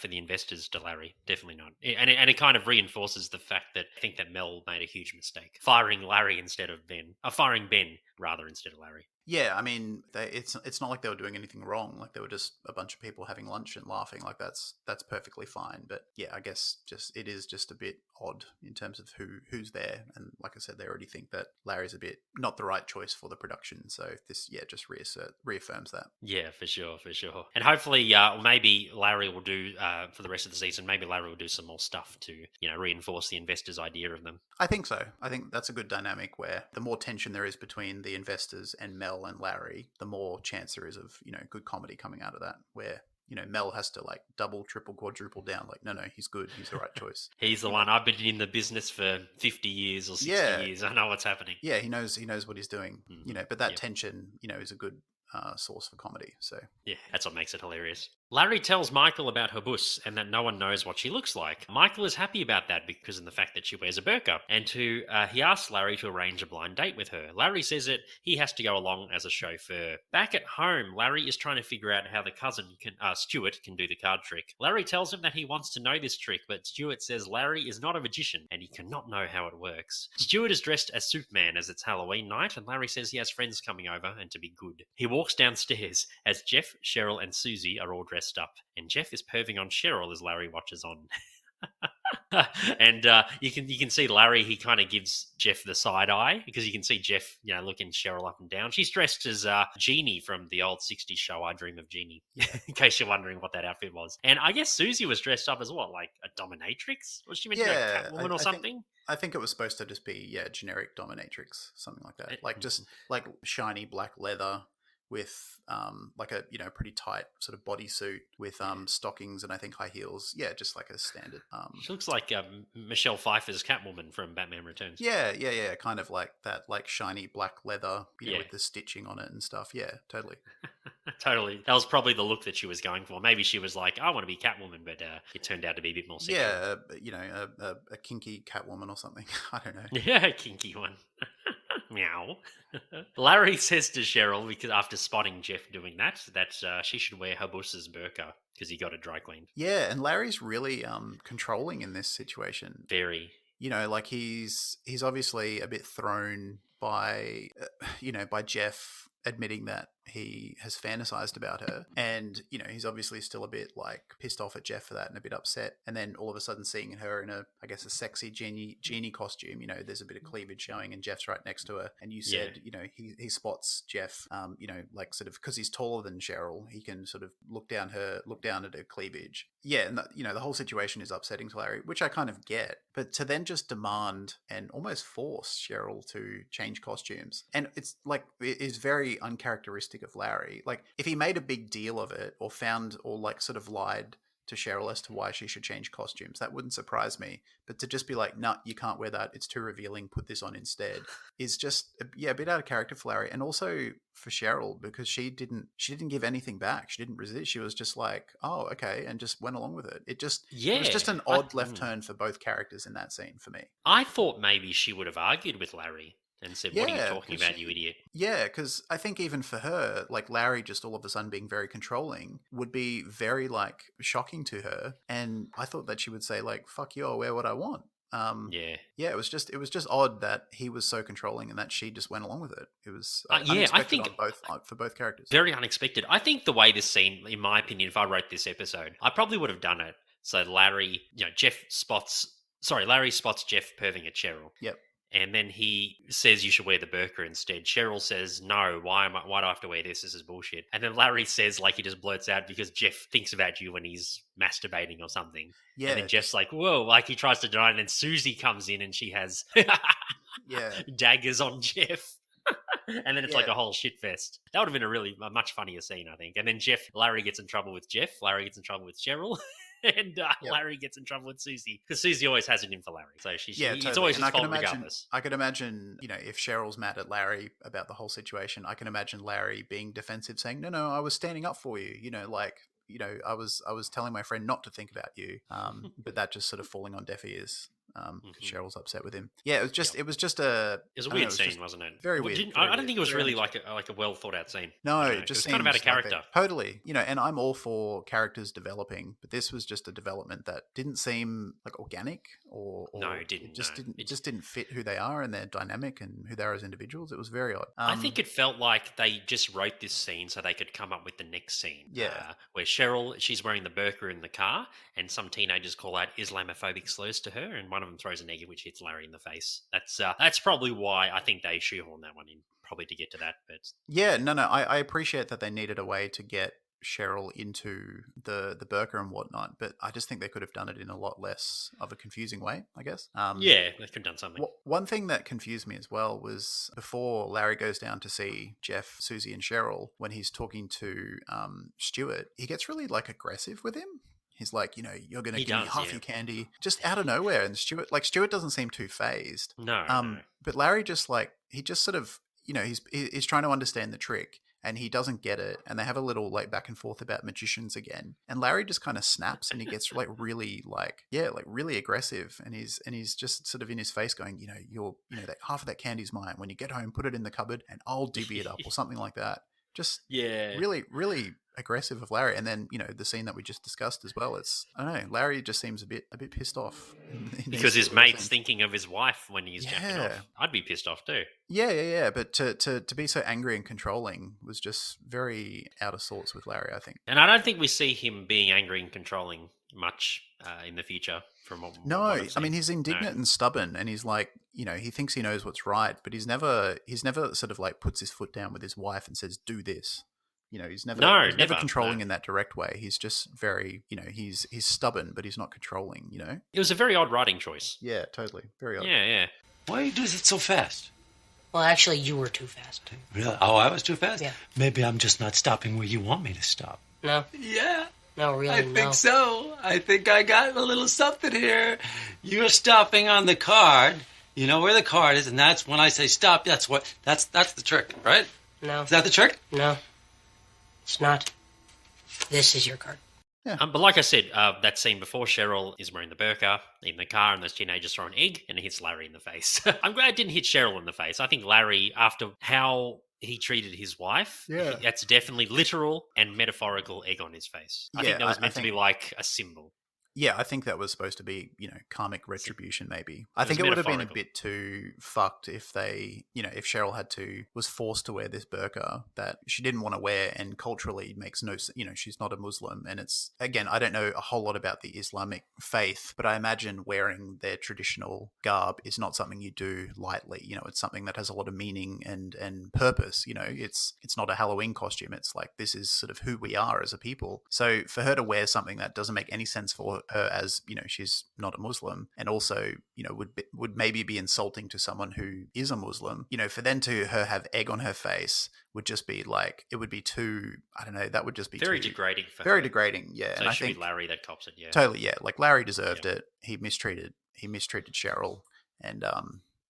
for the investors to Larry. Definitely not. And it kind of reinforces the fact that I think that Mel made a huge mistake firing Larry instead of Ben. Firing Ben rather instead of Larry.
Yeah, I mean, it's not like they were doing anything wrong. Like they were just a bunch of people having lunch and laughing. Like that's perfectly fine. But yeah, I guess it is just a bit odd in terms of who's there. And like I said, they already think that Larry's a bit not the right choice for the production. So this just reaffirms that.
Yeah, for sure. And hopefully, maybe Larry will do for the rest of the season. Maybe Larry will do some more stuff to reinforce the investors' idea of them.
I think so. I think that's a good dynamic where the more tension there is between the investors and Mel and Larry, the more chance there is of good comedy coming out of that. Where Mel has to like double, triple, quadruple down. Like, no, he's good. He's the right choice.
He's the one. I've been in the business for 50 years or 60
Yeah,
years. I know what's happening.
yeah, he knows what he's doing. But that
Yep.
tension, is a good source for comedy. So
Yeah, that's what makes it hilarious. Larry tells Michael about her bus and that no one knows what she looks like. Michael is happy about that because of the fact that she wears a burqa, and he asks Larry to arrange a blind date with her. Larry says that he has to go along as a chauffeur. Back at home, Larry is trying to figure out how the cousin Stuart can do the card trick. Larry tells him that he wants to know this trick, but Stuart says Larry is not a magician and he cannot know how it works. Stuart is dressed as Superman as it's Halloween night, and Larry says he has friends coming over and to be good. He walks downstairs as Jeff, Cheryl, and Susie are all dressed up, and Jeff is perving on Cheryl as Larry watches on. And you can see Larry. He kind of gives Jeff the side eye because you can see Jeff, looking Cheryl up and down. She's dressed as Jeannie from the old '60s show I Dream of Jeannie. In case you're wondering what that outfit was, and I guess Susie was dressed up as what, like a dominatrix? Was she meant to be a Catwoman or something?
I think it was supposed to just be generic dominatrix, something like that. Like just like shiny black leather with like a pretty tight sort of bodysuit with stockings and I think high heels. Yeah, just like a standard.
She looks like Michelle Pfeiffer's Catwoman from Batman Returns.
Yeah, kind of like that, like shiny black leather, with the stitching on it and stuff. Yeah, totally.
Totally. That was probably the look that she was going for. Maybe she was like, I want to be Catwoman, but it turned out to be a bit more sexual.
Yeah, a kinky Catwoman or something. I don't know.
Yeah, a kinky one. Meow. Larry says to Cheryl, because after spotting Jeff doing that she should wear her boss's burqa because he got it dry cleaned.
Yeah, and Larry's really controlling in this situation.
Very.
Like he's obviously a bit thrown by by Jeff admitting that he has fantasized about her, and he's obviously still a bit like pissed off at Jeff for that and a bit upset, and then all of a sudden seeing her in a sexy genie costume, there's a bit of cleavage showing and Jeff's right next to her, and you said he spots Jeff, like sort of because he's taller than Cheryl, he can sort of look down at her cleavage. And the whole situation is upsetting to Larry, which I kind of get, but to then just demand and almost force Cheryl to change costumes, and it's like it is very uncharacteristic of Larry. Like if he made a big deal of it or like sort of lied to Cheryl as to why she should change costumes, that wouldn't surprise me. But to just be like, nah, you can't wear that, it's too revealing, put this on instead, is just a bit out of character for Larry, and also for Cheryl, because she didn't give anything back. She didn't resist. She was just like, oh, okay, and just went along with it. It was just an odd left turn for both characters in that scene for me.
I thought maybe she would have argued with Larry and said, what are you talking about, you idiot?
Yeah, because I think even for her, like Larry just all of a sudden being very controlling would be very like shocking to her. And I thought that she would say like, fuck you, I'll wear what I want. It was just odd that he was so controlling and that she just went along with it. It was unexpected I think for both characters.
Very unexpected. I think the way this scene, in my opinion, if I wrote this episode, I probably would have done it. So Larry spots Jeff perving at Cheryl.
Yep.
And then he says you should wear the burqa instead. Cheryl says, no, why do I have to wear this? This is bullshit. And then Larry says, like he just blurts out, because Jeff thinks about you when he's masturbating or something.
Yeah.
And then Jeff's like, whoa, like he tries to deny it. And then Susie comes in and she has daggers on Jeff. And then it's like a whole shit fest. That would have been a much funnier scene, I think. And then Larry gets in trouble with Jeff. Larry gets in trouble with Cheryl. And Larry gets in trouble with Susie because Susie always has it in for Larry. So totally. It's always his fault regardless.
I can imagine, if Cheryl's mad at Larry about the whole situation, I can imagine Larry being defensive, saying, "No, I was standing up for you. I was telling my friend not to think about you." But that just sort of falling on deaf ears. Because Cheryl's upset with him. Yeah, it was just
it was
a
weird scene, wasn't it?
Very weird.
I don't think it was really like a well thought out scene.
No, it just
kind of out of character.
Totally. And I'm all for characters developing, but this was just a development that didn't seem like organic or
no, it didn't.
It just didn't fit who they are and their dynamic and who they are as individuals. It was very odd.
I think it felt like they just wrote this scene so they could come up with the next scene.
Yeah,
where Cheryl, she's wearing the burqa in the car, and some teenagers call out Islamophobic slurs to her, and one of them throws a negative which hits Larry in the face. That's probably why I think they shoehorned that one in, probably to get to that. But
yeah, no, I appreciate that they needed a way to get Cheryl into the burqa and whatnot, but I just think they could have done it in a lot less of a confusing way, I guess.
Yeah, they could have done something.
One thing that confused me as well was before Larry goes down to see Jeff, Susie, and Cheryl, when he's talking to Stuart, he gets really like aggressive with him. He's like, you're going to give me half your candy, just out of nowhere. And Stuart doesn't seem too phased.
No.
But Larry just he just sort of, he's trying to understand the trick. And he doesn't get it, and they have a little like back and forth about magicians again. And Larry just kind of snaps, and he gets like really really aggressive, and he's just sort of in his face going, that half of that candy's mine. When you get home, put it in the cupboard, and I'll divvy it up, or something like that. Just really, really aggressive of Larry. And then the scene that we just discussed as well. It's, I don't know, Larry just seems a bit pissed off
because his mate's thinking of his wife when he's jacking off. I'd be pissed off too.
Yeah. But to be so angry and controlling was just very out of sorts with Larry, I think.
And I don't think we see him being angry and controlling much in the future.
No, I mean, he's indignant and stubborn, and he's like, he thinks he knows what's right, but he's never sort of like puts his foot down with his wife and says, do this. He's never controlling in that direct way. He's just very, he's stubborn, but he's not controlling,
It was a very odd writing choice.
Yeah, totally. Very odd.
Yeah.
Why do it so fast?
Well, actually, you were too fast.
Really? Oh, I was too fast?
Yeah.
Maybe I'm just not stopping where you want me to stop.
No.
Yeah.
No, really,
I think so. I think I got a little something here. You're stopping on the card. You know where the card is, and that's when I say stop. That's the trick, right?
No.
Is that the trick?
No. It's not. This is your card.
Yeah.
But like I said, that scene before, Cheryl is wearing the burqa in the car, and those teenagers throw an egg, and it hits Larry in the face. I'm glad it didn't hit Cheryl in the face. I think Larry, after how he treated his wife, that's definitely literal and metaphorical egg on his face. I think that was meant to be like a symbol.
Yeah, I think that was supposed to be, karmic retribution maybe. I think it would have been a bit too fucked if they, if Cheryl was forced to wear this burqa that she didn't want to wear, and culturally makes no, she's not a Muslim. And it's, again, I don't know a whole lot about the Islamic faith, but I imagine wearing their traditional garb is not something you do lightly. It's something that has a lot of meaning and purpose. It's not a Halloween costume. It's like, this is sort of who we are as a people. So for her to wear something that doesn't make any sense for her, as she's not a Muslim, and also would maybe be insulting to someone who is a Muslim, for then to her have egg on her face would just be like, it would be too, I don't know, that would just be
very degrading for
very
her.
degrading. Yeah.
So
and
it
I
should
think
be Larry that cops it. Yeah,
totally. Yeah, like Larry deserved it. He mistreated Cheryl, and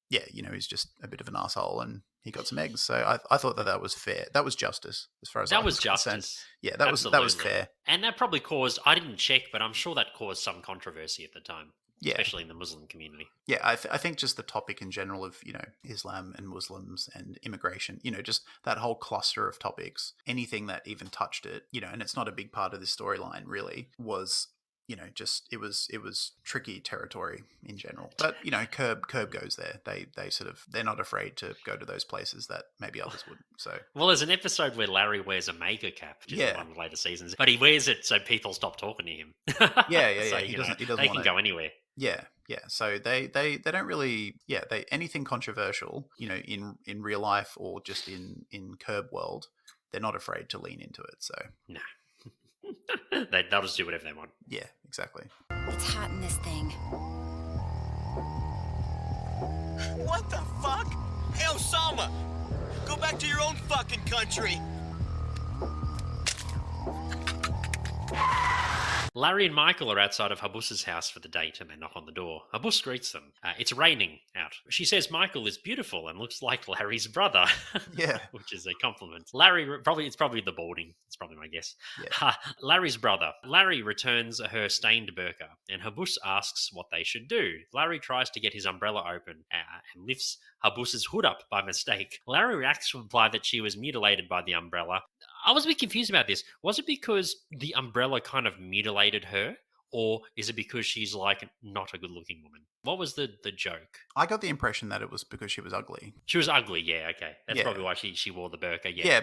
he's just a bit of an asshole, and he got some eggs. So I thought that was fair. That was justice, as far as
that
I
was
concerned.
justice.
Yeah, that was fair.
And that probably caused, I didn't check, but I'm sure that caused some controversy at the time.
Yeah.
Especially in the Muslim community.
Yeah, I think just the topic in general of, Islam and Muslims and immigration, just that whole cluster of topics, anything that even touched it, and it's not a big part of this storyline really, was, just it was tricky territory in general. But, Curb goes there. They're not afraid to go to those places that maybe others wouldn't. So,
well, there's an episode where Larry wears a maker cap, which is one of the later seasons, but he wears it so people stop talking to him.
Yeah.
So,
He doesn't
they can go anywhere.
Yeah. So they don't really, they anything controversial, in real life or just in Curb world, they're not afraid to lean into it. So
no. They'll just do whatever they want.
Yeah, exactly.
It's hot in this thing.
What the fuck? Hey, Osama! Go back to your own fucking country!
Larry and Michael are outside of Habus's house for the date, and they knock on the door. Habus greets them. It's raining out. She says Michael is beautiful and looks like Larry's brother.
Yeah.
Which is a compliment. It's probably the balding. It's probably my guess. Yeah. Larry's brother. Larry returns her stained burqa, and Habus asks what they should do. Larry tries to get his umbrella open and lifts Habus's hood up by mistake. Larry reacts to imply that she was mutilated by the umbrella. I was a bit confused about this. Was it because the umbrella kind of mutilated her, or is it because she's like not a good-looking woman? What was the joke?
I got the impression that it was because she was ugly.
She was ugly, yeah, okay. That's probably why she wore the burqa, yeah.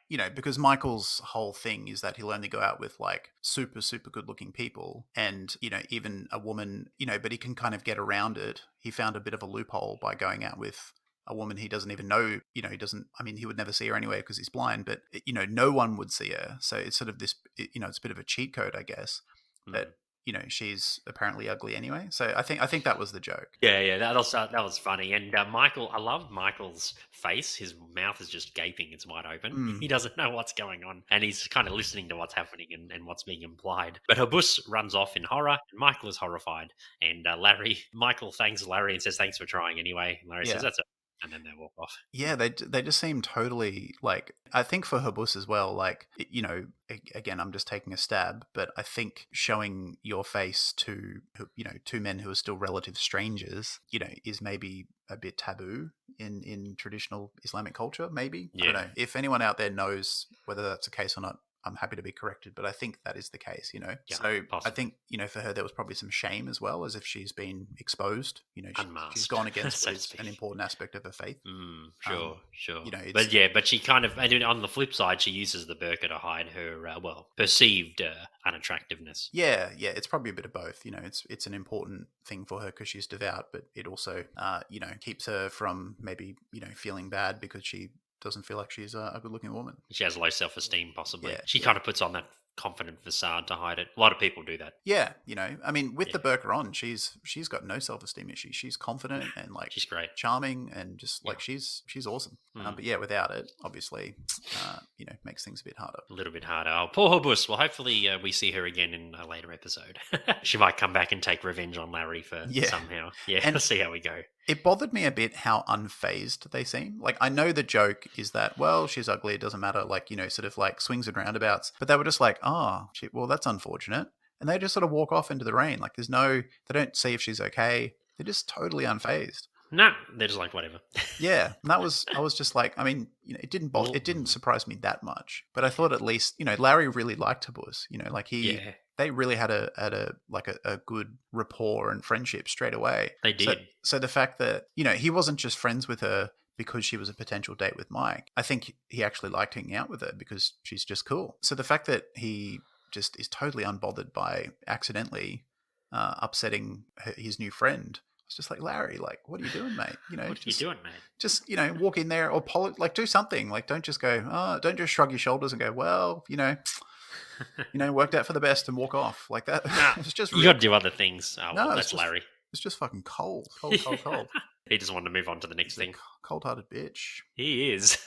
Yeah, because Michael's whole thing is that he'll only go out with like super, super good-looking people, and, even a woman, but he can kind of get around it. He found a bit of a loophole by going out with a woman he doesn't even know, he doesn't, I mean, he would never see her anyway because he's blind, but, no one would see her. So it's sort of this, it's a bit of a cheat code, I guess, that, she's apparently ugly anyway. So I think that was the joke.
Yeah, that was funny. And Michael, I loved Michael's face. His mouth is just gaping; it's wide open. He doesn't know what's going on, and he's kind of listening to what's happening and what's being implied. But Habus runs off in horror, and Michael is horrified. And Michael thanks Larry and says, "Thanks for trying anyway." And Larry says, "That's it." And then they walk off.
Yeah, they just seem totally like, I think for Habus as well, like, again, I'm just taking a stab, but I think showing your face to, two men who are still relative strangers, is maybe a bit taboo in traditional Islamic culture, maybe. I don't know. If anyone out there knows whether that's the case or not, I'm happy to be corrected, but I think that is the case,
Yeah,
so
possibly.
I think, for her, there was probably some shame as well, as if she's been exposed,
Unmasked,
she's gone against
so to
what is
speak.
an important aspect of her faith.
Sure.
It's-
But she kind of, and then on the flip side, she uses the burqa to hide her, perceived unattractiveness.
Yeah, it's probably a bit of both. It's an important thing for her because she's devout, but it also, keeps her from maybe, feeling bad because she doesn't feel like she's a good-looking woman.
She has low self-esteem, possibly.
Yeah,
She kind of puts on that confident facade to hide it. A lot of people do that.
Yeah, I mean, with the burqa on, she's got no self-esteem issues. She's confident and like
She's great.
charming, and just like she's awesome. But yeah, without it, obviously, makes things a bit harder.
A little bit harder. Oh, poor Habus. Well, hopefully we see her again in a later episode. She might come back and take revenge on Larry for somehow. Yeah,
And-
let's see how we go.
It bothered me a bit how unfazed they seem. Like, I know the joke is that, well, she's ugly, it doesn't matter, like, sort of like swings and roundabouts. But they were just like, well, that's unfortunate. And they just sort of walk off into the rain. Like, they don't see if she's okay. They're just totally unfazed.
No, they're just like, whatever.
Yeah, and I was just like, I mean, it didn't surprise me that much. But I thought at least, Larry really liked Habus. Like they really had a good rapport and friendship straight away.
They did.
So the fact that, he wasn't just friends with her because she was a potential date with Mike. I think he actually liked hanging out with her because she's just cool. So the fact that he just is totally unbothered by accidentally upsetting his new friend, it's just like, Larry, like, what are you doing, mate?
What are you doing, mate?
Just, walk in there or do something. Like, don't just go, don't just shrug your shoulders and go, well, worked out for the best and walk off like that. It's just
You got to do other things. Oh,
No,
well,
it's
that's Larry.
It's just fucking cold.
He just wanted to move on to the next thing.
Cold-hearted bitch.
He is.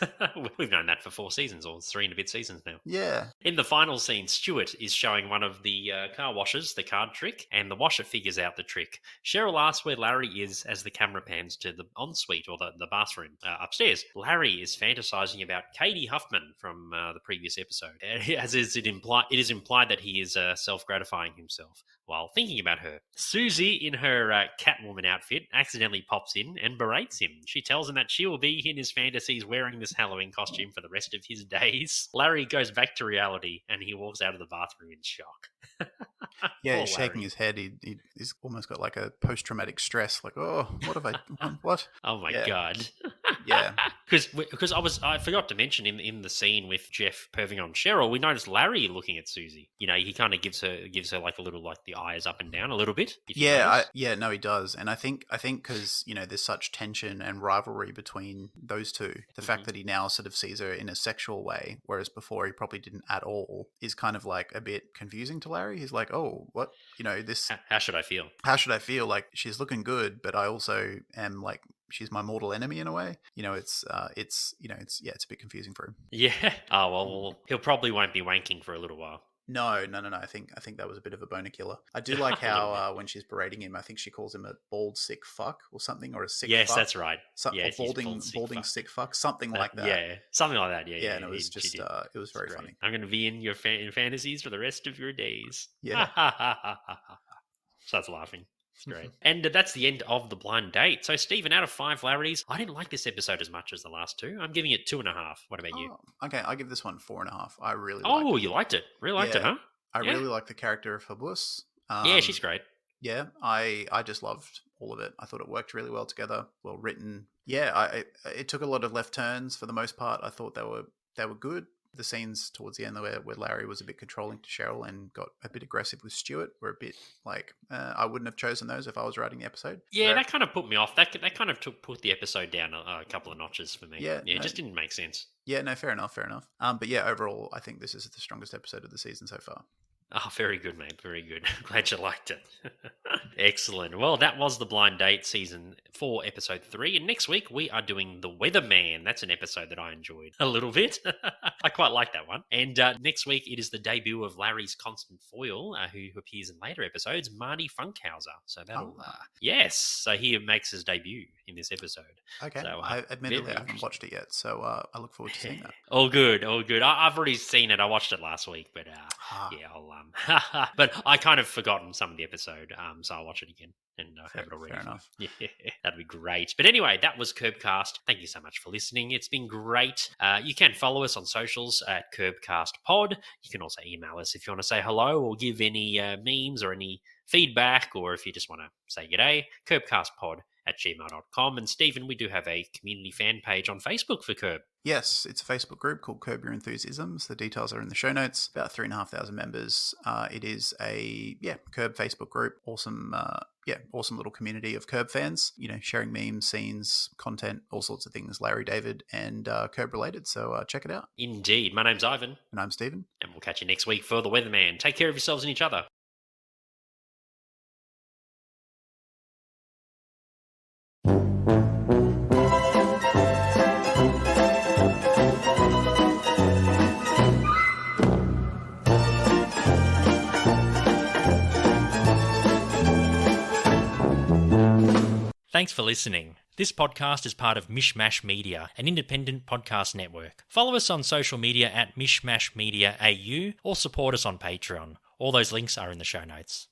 We've known that for 4 seasons, or 3 and a bit seasons now.
Yeah.
In the final scene, Stuart is showing one of the car washers the card trick, and the washer figures out the trick. Cheryl asks where Larry is as the camera pans to the ensuite, or the bathroom upstairs. Larry is fantasizing about Katie Huffman from the previous episode. As it is implied that he is self-gratifying himself while thinking about her. Susie, in her Catwoman outfit, accidentally pops in and berates him. She tells him that she will be in his fantasies wearing this Halloween costume for the rest of his days. Larry goes back to reality and he walks out of the bathroom in shock.
Yeah,
Poor
he's shaking
Larry.
his head. He's almost got like a post-traumatic stress. Like, oh, what have I? What?
Oh my
Yeah.
god!
Yeah.
Because I forgot to mention in the scene with Jeff perving on Cheryl, we noticed Larry looking at Susie. He kind of gives her like a little, like, the eyes up and down a little bit. if you notice.
No, he does, and I think because there's such tension and rivalry between those two. The fact that he now sort of sees her in a sexual way, whereas before he probably didn't at all, is kind of like a bit confusing to Larry. He's like, oh, what? This.
How should I feel?
How should I feel? Like, she's looking good, but I also am like, she's my mortal enemy in a way. It's a bit confusing for him.
Yeah. Oh well, he'll probably won't be wanking for a little while.
No. I think that was a bit of a boner killer. I do like how when she's berating him, I think she calls him a bald sick fuck or something, or a sick.
Yes,
fuck.
that's right.
Or
she's
balding sick fuck, something like that.
Yeah, something like that. Yeah.
Yeah, and it was
she
just
did.
it was very
Great.
funny.
I'm going to be in your fantasies for the rest of your days.
Yeah.
Starts laughing. It's great. And that's the end of the blind date. So, Stephen, out of 5 Larrys, I didn't like this episode as much as the last 2. I'm giving it 2.5. What about you?
Okay, I give this one 4.5. I really.
Oh,
liked it.
you liked it. Really liked it,
Yeah.
huh?
I
yeah.
really like the character of Habus.
Yeah, she's great.
Yeah, I just loved all of it. I thought it worked really well together, well written. Yeah, it took a lot of left turns for the most part. I thought they were good. The scenes towards the end where Larry was a bit controlling to Cheryl and got a bit aggressive with Stuart were a bit like, I wouldn't have chosen those if I was writing the episode.
Yeah, that kind of put me off. That kind of put the episode down a couple of notches for me.
Yeah,
it just didn't make sense.
Yeah, no, fair enough. But yeah, overall, I think this is the strongest episode of the season so far.
Oh, very good, mate. Very good. Glad you liked it. Excellent. Well, that was The Blind Date, Season 4, Episode 3. And next week, we are doing The Weatherman. That's an episode that I enjoyed a little bit. I quite like that one. And next week, it is the debut of Larry's constant foil, who appears in later episodes, Marty Funkhauser. So that'll... yes. So he makes his debut in this episode.
Okay.
So,
I admittedly haven't watched it yet, so I look forward to seeing that.
All good. I've already seen it. I watched it last week, but yeah, I'll but I kind of forgotten some of the episode, so I'll watch it again and have it already.
Fair enough.
Yeah, that'd be great. But anyway, that was Curbcast. Thank you so much for listening. It's been great. You can follow us on socials at CurbcastPod. You can also email us if you want to say hello or give any memes or any feedback, or if you just want to say g'day, curbcastpod@gmail.com. And Stephen, we do have a community fan page on Facebook for Curb.
Yes, it's a Facebook group called Curb Your Enthusiasms. The details are in the show notes. About 3,500 members. It is a Curb Facebook group. Awesome, awesome little community of Curb fans. You know, sharing memes, scenes, content, all sorts of things. Larry David and Curb related. So check it out.
Indeed. My name's Ivan,
And I'm Stephen.
and we'll catch you next week for The Weatherman. Take care of yourselves and each other. Thanks for listening. This podcast is part of Mishmash Media, an independent podcast network. Follow us on social media at Mishmash Media AU or support us on Patreon. All those links are in the show notes.